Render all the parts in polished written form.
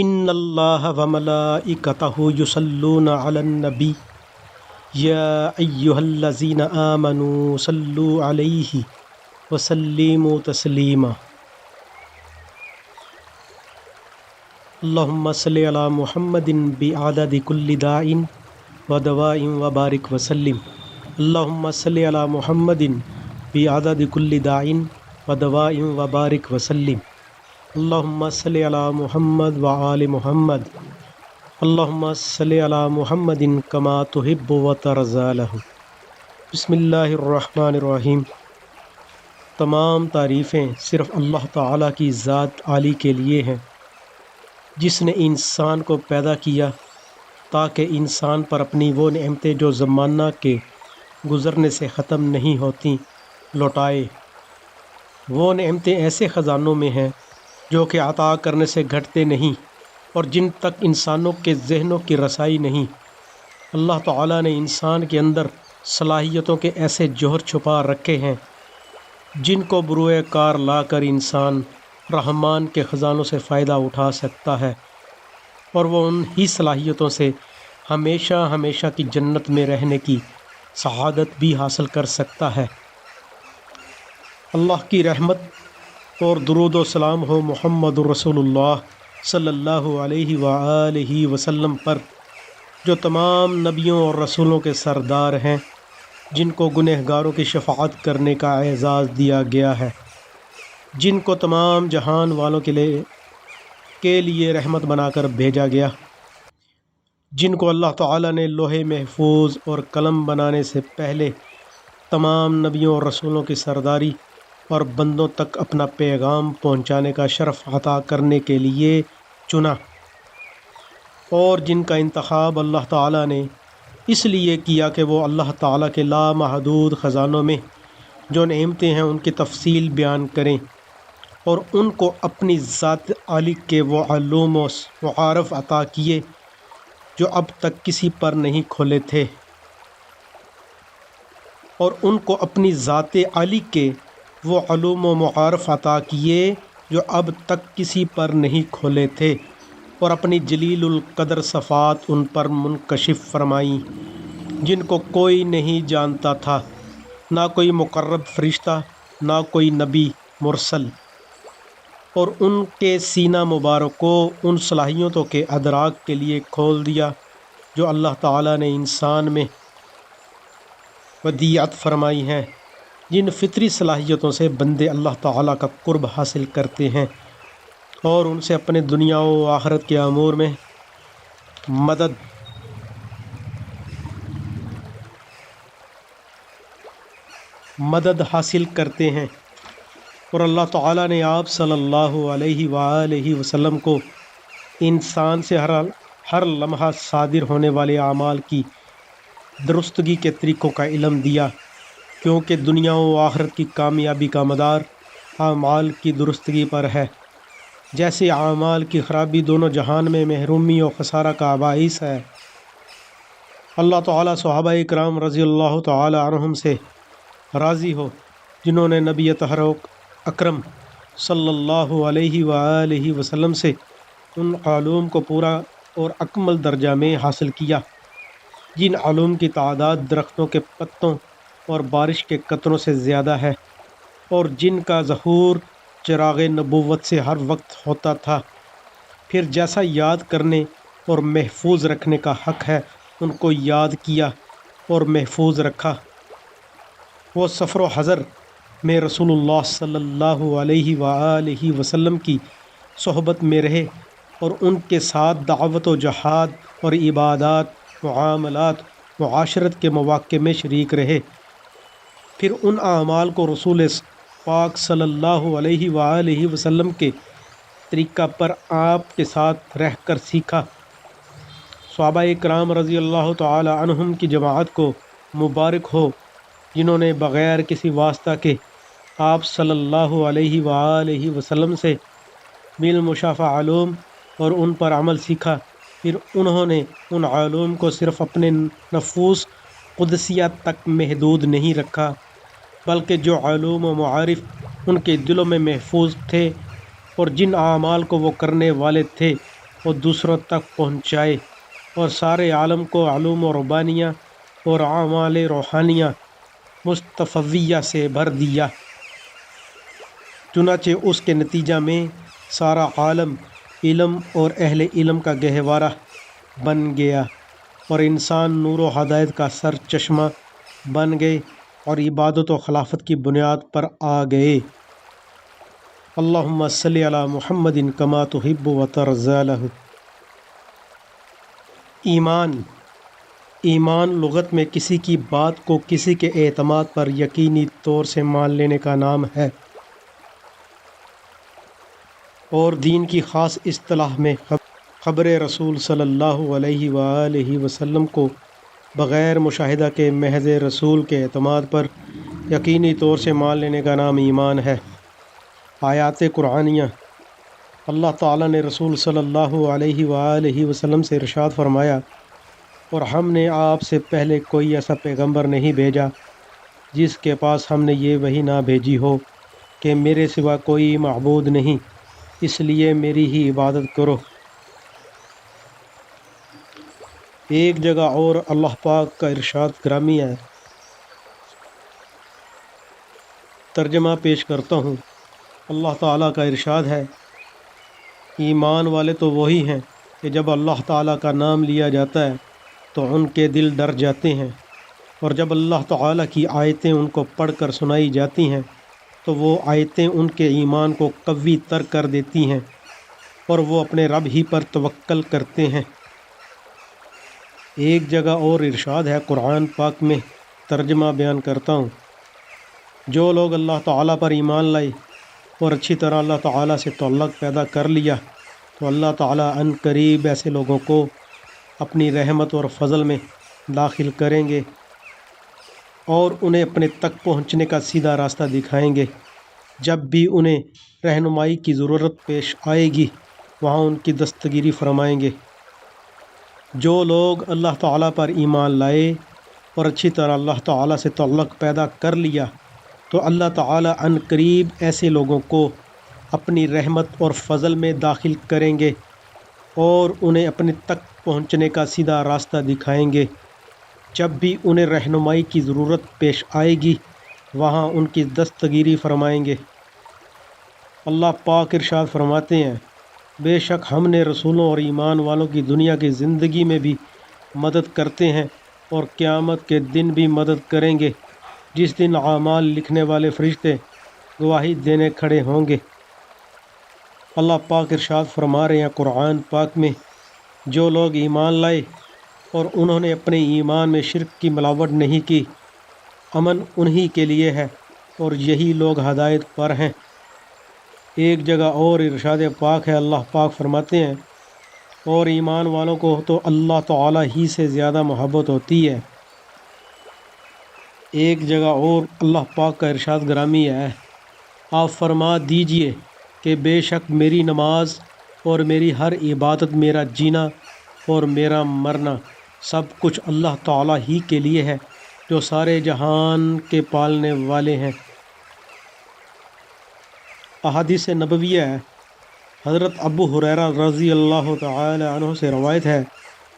ان اللہ وملائکتہ یصلون علی النبی یا ایہا الذین آمنوا صلوا علیہ وسلموا تسلیما۔ اللہم صلی علی محمد بعدد کل داع ودواء وبارک وسلم۔ اللہم صلی علی محمد بعدد کل داع ودواء وبارک وسلم۔ اللہم صلی علی محمد وآل محمد۔ اللہم صلی علی محمد کما تحب و ترضی لہ۔ بسم اللہ الرحمن الرحیم۔ تمام تعریفیں صرف اللہ تعالیٰ کی ذات عالی کے لیے ہیں، جس نے انسان کو پیدا کیا تاکہ انسان پر اپنی وہ نعمتیں جو زمانہ کے گزرنے سے ختم نہیں ہوتیں لوٹائے۔ وہ نعمتیں ایسے خزانوں میں ہیں جو کہ عطا کرنے سے گھٹتے نہیں اور جن تک انسانوں کے ذہنوں کی رسائی نہیں۔ اللہ تعالیٰ نے انسان کے اندر صلاحیتوں کے ایسے جوہر چھپا رکھے ہیں جن کو بروئے کار لا کر انسان رحمان کے خزانوں سے فائدہ اٹھا سکتا ہے، اور وہ ان ہی صلاحیتوں سے ہمیشہ ہمیشہ کی جنت میں رہنے کی سعادت بھی حاصل کر سکتا ہے۔ اللہ کی رحمت اور درود و سلام ہو محمد رسول اللہ صلی اللہ علیہ وآلہ وسلم پر، جو تمام نبیوں اور رسولوں کے سردار ہیں، جن کو گنہگاروں کی شفاعت کرنے کا اعزاز دیا گیا ہے، جن کو تمام جہان والوں کے لیے رحمت بنا کر بھیجا گیا، جن کو اللہ تعالیٰ نے لوح محفوظ اور قلم بنانے سے پہلے تمام نبیوں اور رسولوں کی سرداری اور بندوں تک اپنا پیغام پہنچانے کا شرف عطا کرنے کے لیے چنا، اور جن کا انتخاب اللہ تعالیٰ نے اس لیے کیا کہ وہ اللہ تعالیٰ کے لامحدود خزانوں میں جو نعمتیں ہیں ان کی تفصیل بیان کریں، اور ان کو اپنی ذات عالی کے وہ علوم و معارف عطا کیے جو اب تک کسی پر نہیں کھولے تھے، اور ان کو اپنی ذات عالی کے وہ علوم و معارف عطا کیے جو اب تک کسی پر نہیں کھولے تھے، اور اپنی جلیل القدر صفات ان پر منکشف فرمائیں جن کو کوئی نہیں جانتا تھا، نہ کوئی مقرب فرشتہ، نہ کوئی نبی مرسل، اور ان کے سینہ مبارک کو ان صلاحیتوں کے ادراک کے لیے کھول دیا جو اللہ تعالیٰ نے انسان میں ودیعت فرمائی ہیں، جن فطری صلاحیتوں سے بندے اللہ تعالیٰ کا قرب حاصل کرتے ہیں اور ان سے اپنے دنیا و آخرت کے امور میں مدد حاصل کرتے ہیں۔ اور اللہ تعالیٰ نے آپ صلی اللہ علیہ وآلہ وسلم کو انسان سے ہر لمحہ صادر ہونے والے اعمال کی درستگی کے طریقوں کا علم دیا، کیونکہ دنیا و آخرت کی کامیابی کا مدار اعمال کی درستگی پر ہے۔ جیسے اعمال کی خرابی دونوں جہان میں محرومی و خسارہ کا باعث ہے۔ اللہ تعالیٰ صحابہ کرام رضی اللہ تعالی عنہم سے راضی ہو، جنہوں نے نبی طاہر اکرم صلی اللہ علیہ وآلہ وسلم سے ان علوم کو پورا اور اکمل درجہ میں حاصل کیا، جن علوم کی تعداد درختوں کے پتوں اور بارش کے قطروں سے زیادہ ہے، اور جن کا ظہور چراغ نبوت سے ہر وقت ہوتا تھا۔ پھر جیسا یاد کرنے اور محفوظ رکھنے کا حق ہے ان کو یاد کیا اور محفوظ رکھا۔ وہ سفر و حضر میں رسول اللہ صلی اللہ علیہ وآلہ وسلم کی صحبت میں رہے، اور ان کے ساتھ دعوت و جہاد اور عبادات، معاملات، معاشرت کے مواقع میں شریک رہے۔ پھر ان اعمال کو رسول پاک صلی اللہ علیہ وآلہ وسلم کے طریقہ پر آپ کے ساتھ رہ کر سیکھا۔ صحابہ کرام رضی اللہ تعالی عنہم کی جماعت کو مبارک ہو، جنہوں نے بغیر کسی واسطہ کے آپ صلی اللہ علیہ وآلہ وسلم سے بالمشافہ علوم اور ان پر عمل سیکھا۔ پھر انہوں نے ان علوم کو صرف اپنے نفوس قدسیہ تک محدود نہیں رکھا، بلکہ جو علوم و معارف ان کے دلوں میں محفوظ تھے اور جن اعمال کو وہ کرنے والے تھے اور دوسروں تک پہنچائے اور سارے عالم کو علوم و ربانیہ اور اعمال روحانیہ مستفویہ سے بھر دیا۔ چنانچہ اس کے نتیجہ میں سارا عالم علم اور اہل علم کا گہوارہ بن گیا اور انسان نور و ہدایت کا سر چشمہ بن گئے اور عبادت و خلافت کی بنیاد پر آ گئے۔ اللہم صلی علی محمد کما تحب و ترضی لہ۔ ایمان لغت میں کسی کی بات کو کسی کے اعتماد پر یقینی طور سے مان لینے کا نام ہے، اور دین کی خاص اصطلاح میں خبر رسول صلی اللہ علیہ وآلہ وسلم کو بغیر مشاہدہ کے محض رسول کے اعتماد پر یقینی طور سے مان لینے کا نام ایمان ہے۔ آیات قرآنیہ۔ اللہ تعالیٰ نے رسول صلی اللہ علیہ وآلہ وسلم سے ارشاد فرمایا، اور ہم نے آپ سے پہلے کوئی ایسا پیغمبر نہیں بھیجا جس کے پاس ہم نے یہ وحی نہ بھیجی ہو کہ میرے سوا کوئی معبود نہیں، اس لیے میری ہی عبادت کرو۔ ایک جگہ اور اللہ پاک کا ارشاد گرامی ہے، ترجمہ پیش کرتا ہوں۔ اللہ تعالیٰ کا ارشاد ہے، ایمان والے تو وہی ہیں کہ جب اللہ تعالیٰ کا نام لیا جاتا ہے تو ان کے دل ڈر جاتے ہیں، اور جب اللہ تعالیٰ کی آیتیں ان کو پڑھ کر سنائی جاتی ہیں تو وہ آیتیں ان کے ایمان کو قوی تر کر دیتی ہیں اور وہ اپنے رب ہی پر توکل کرتے ہیں۔ ایک جگہ اور ارشاد ہے قرآن پاک میں، ترجمہ بیان کرتا ہوں۔ جو لوگ اللہ تعالیٰ پر ایمان لائے اور اچھی طرح اللہ تعالیٰ سے تعلق پیدا کر لیا تو اللہ تعالیٰ عن قریب ایسے لوگوں کو اپنی رحمت اور فضل میں داخل کریں گے اور انہیں اپنے تک پہنچنے کا سیدھا راستہ دکھائیں گے۔ جب بھی انہیں رہنمائی کی ضرورت پیش آئے گی وہاں ان کی دستگیری فرمائیں گے۔ جو لوگ اللہ تعالیٰ پر ایمان لائے اور اچھی طرح اللہ تعالیٰ سے تعلق پیدا کر لیا تو اللہ تعالیٰ عن قریب ایسے لوگوں کو اپنی رحمت اور فضل میں داخل کریں گے اور انہیں اپنے تک پہنچنے کا سیدھا راستہ دکھائیں گے۔ جب بھی انہیں رہنمائی کی ضرورت پیش آئے گی وہاں ان کی دستگیری فرمائیں گے۔ اللہ پاک ارشاد فرماتے ہیں، بے شک ہم نے رسولوں اور ایمان والوں کی دنیا کی زندگی میں بھی مدد کرتے ہیں اور قیامت کے دن بھی مدد کریں گے، جس دن اعمال لکھنے والے فرشتے گواہی دینے کھڑے ہوں گے۔ اللہ پاک ارشاد فرما رہے ہیں قرآن پاک میں، جو لوگ ایمان لائے اور انہوں نے اپنے ایمان میں شرک کی ملاوٹ نہیں کی، امن انہی کے لیے ہے اور یہی لوگ ہدایت پر ہیں۔ ایک جگہ اور ارشاد پاک ہے، اللہ پاک فرماتے ہیں، اور ایمان والوں کو تو اللہ تعالیٰ ہی سے زیادہ محبت ہوتی ہے۔ ایک جگہ اور اللہ پاک کا ارشاد گرامی ہے، آپ فرما دیجئے کہ بے شک میری نماز اور میری ہر عبادت، میرا جینا اور میرا مرنا سب کچھ اللہ تعالیٰ ہی کے لیے ہے جو سارے جہان کے پالنے والے ہیں۔ احادیث نبویہ ہے، حضرت ابو ہریرہ رضی اللہ تعالی عنہ سے روایت ہے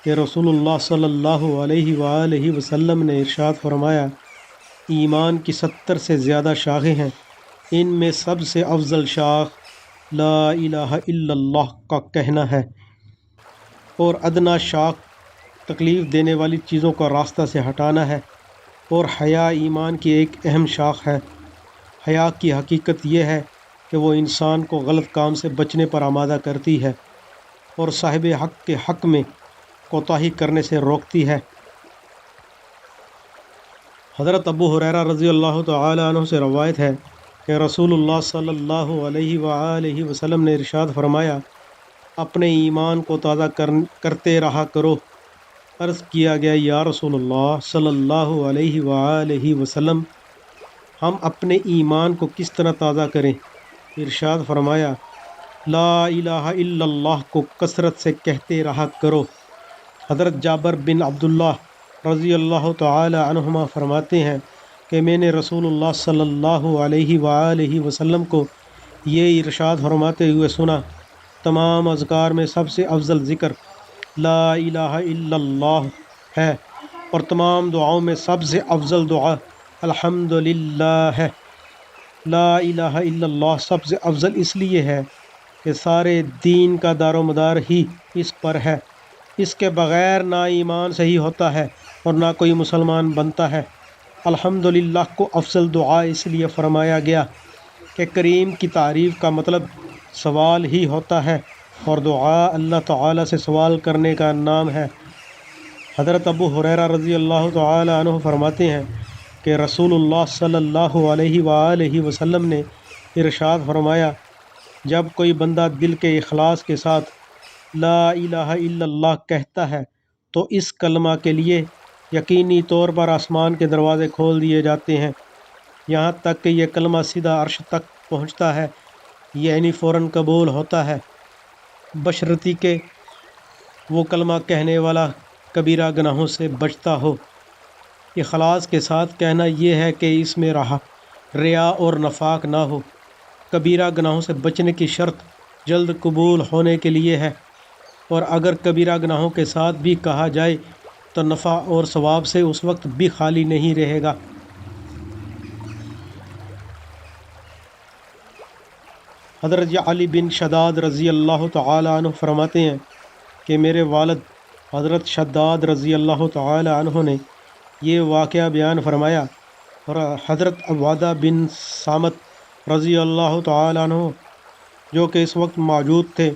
کہ رسول اللہ صلی اللہ علیہ وآلہ وسلم نے ارشاد فرمایا، ایمان کی 70 سے زیادہ شاخیں ہیں، ان میں سب سے افضل شاخ لا الہ الا اللہ کا کہنا ہے، اور ادنا شاخ تکلیف دینے والی چیزوں کا راستہ سے ہٹانا ہے، اور حیا ایمان کی ایک اہم شاخ ہے۔ حیا کی حقیقت یہ ہے کہ وہ انسان کو غلط کام سے بچنے پر آمادہ کرتی ہے اور صاحب حق کے حق میں کوتاہی کرنے سے روکتی ہے۔ حضرت ابو ہریرہ رضی اللہ تعالی عنہ سے روایت ہے کہ رسول اللہ صلی اللہ علیہ وآلہ وسلم نے ارشاد فرمایا، اپنے ایمان کو تازہ کرتے رہا کرو۔ عرض کیا گیا، یا رسول اللہ صلی اللہ علیہ وآلہ وسلم، ہم اپنے ایمان کو کس طرح تازہ کریں؟ ارشاد فرمایا، لا الہ الا اللہ کو کثرت سے کہتے رہا کرو۔ حضرت جابر بن عبداللہ رضی اللہ تعالی عنہما فرماتے ہیں کہ میں نے رسول اللہ صلی اللہ علیہ وآلہ وسلم کو یہ ارشاد فرماتے ہوئے سنا، تمام اذکار میں سب سے افضل ذکر لا الہ الا اللہ ہے، اور تمام دعاؤں میں سب سے افضل دعا الحمدللہ ہے۔ لا الہ الا اللہ سب سے افضل اس لیے ہے کہ سارے دین کا دار و مدار ہی اس پر ہے۔ اس کے بغیر نہ ایمان صحیح ہوتا ہے اور نہ کوئی مسلمان بنتا ہے۔ الحمدللہ کو افضل دعا اس لیے فرمایا گیا کہ کریم کی تعریف کا مطلب سوال ہی ہوتا ہے، اور دعا اللہ تعالیٰ سے سوال کرنے کا نام ہے۔ حضرت ابو ہریرہ رضی اللہ تعالی عنہ فرماتے ہیں کہ رسول اللہ صلی اللہ علیہ وآلہ وسلم نے ارشاد فرمایا، جب کوئی بندہ دل کے اخلاص کے ساتھ لا الہ الا اللہ کہتا ہے تو اس کلمہ کے لیے یقینی طور پر آسمان کے دروازے کھول دیے جاتے ہیں، یہاں تک کہ یہ کلمہ سیدھا عرش تک پہنچتا ہے، یعنی فوراً قبول ہوتا ہے، بشرطی کہ وہ کلمہ کہنے والا کبیرہ گناہوں سے بچتا ہو۔ اخلاص کے ساتھ کہنا یہ ہے کہ اس میں ریا اور نفاق نہ ہو۔ کبیرہ گناہوں سے بچنے کی شرط جلد قبول ہونے کے لیے ہے، اور اگر کبیرہ گناہوں کے ساتھ بھی کہا جائے تو نفع اور ثواب سے اس وقت بھی خالی نہیں رہے گا۔ حضرت علی بن شداد رضی اللہ تعالی عنہ فرماتے ہیں کہ میرے والد حضرت شداد رضی اللہ تعالی عنہ نے یہ واقعہ بیان فرمایا، اور حضرت عبادہ بن صامت رضی اللہ تعالی عنہ جو کہ اس وقت موجود تھے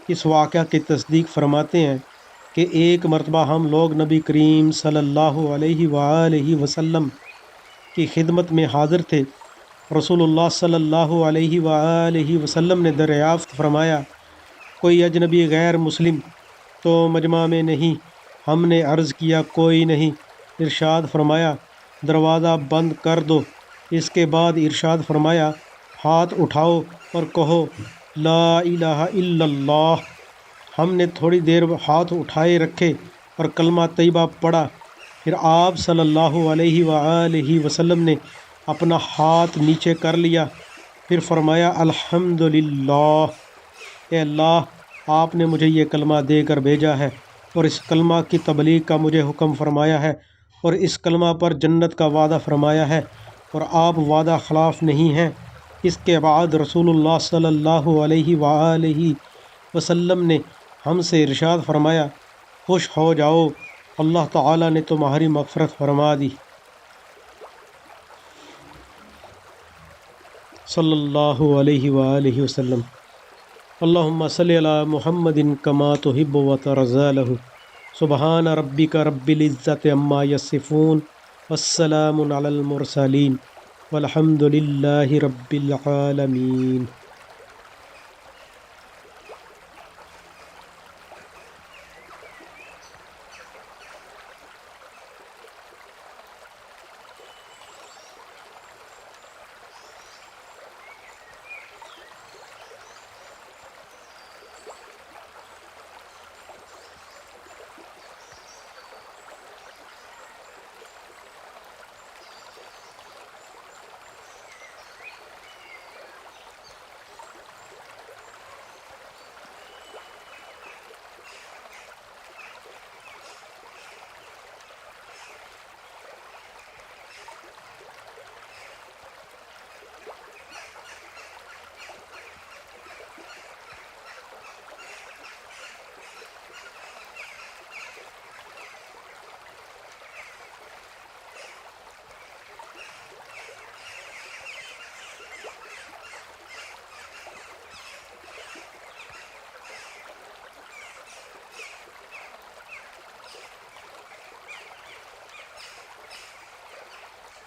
اس واقعہ کی تصدیق فرماتے ہیں کہ ایک مرتبہ ہم لوگ نبی کریم صلی اللہ علیہ وآلہ وسلم کی خدمت میں حاضر تھے۔ رسول اللہ صلی اللہ علیہ وآلہ وسلم نے دریافت فرمایا، کوئی اجنبی غیر مسلم تو مجمع میں نہیں؟ ہم نے عرض کیا کوئی نہیں۔ ارشاد فرمایا دروازہ بند کر دو۔ اس کے بعد ارشاد فرمایا ہاتھ اٹھاؤ اور کہو لا الہ الا اللہ۔ ہم نے تھوڑی دیر ہاتھ اٹھائے رکھے اور کلمہ طیبہ پڑھا، پھر آپ صلی اللہ علیہ وآلہ وسلم نے اپنا ہاتھ نیچے کر لیا، پھر فرمایا الحمدللہ، اے اللہ آپ نے مجھے یہ کلمہ دے کر بھیجا ہے اور اس کلمہ کی تبلیغ کا مجھے حکم فرمایا ہے، اور اس کلمہ پر جنت کا وعدہ فرمایا ہے، اور آپ وعدہ خلاف نہیں ہیں۔ اس کے بعد رسول اللہ صلی اللہ علیہ وآلہ وسلم نے ہم سے ارشاد فرمایا خوش ہو جاؤ، اللہ تعالیٰ نے تمہاری مغفرت فرما دی۔ صلی اللہ علیہ وآلہ وسلم۔ اللہم صلی علی محمد کما تحب و ترضی لہ۔ سبحان ربک رب العزت عما یصفون والسلام علی المرسلین والحمد للہ رب العالمین۔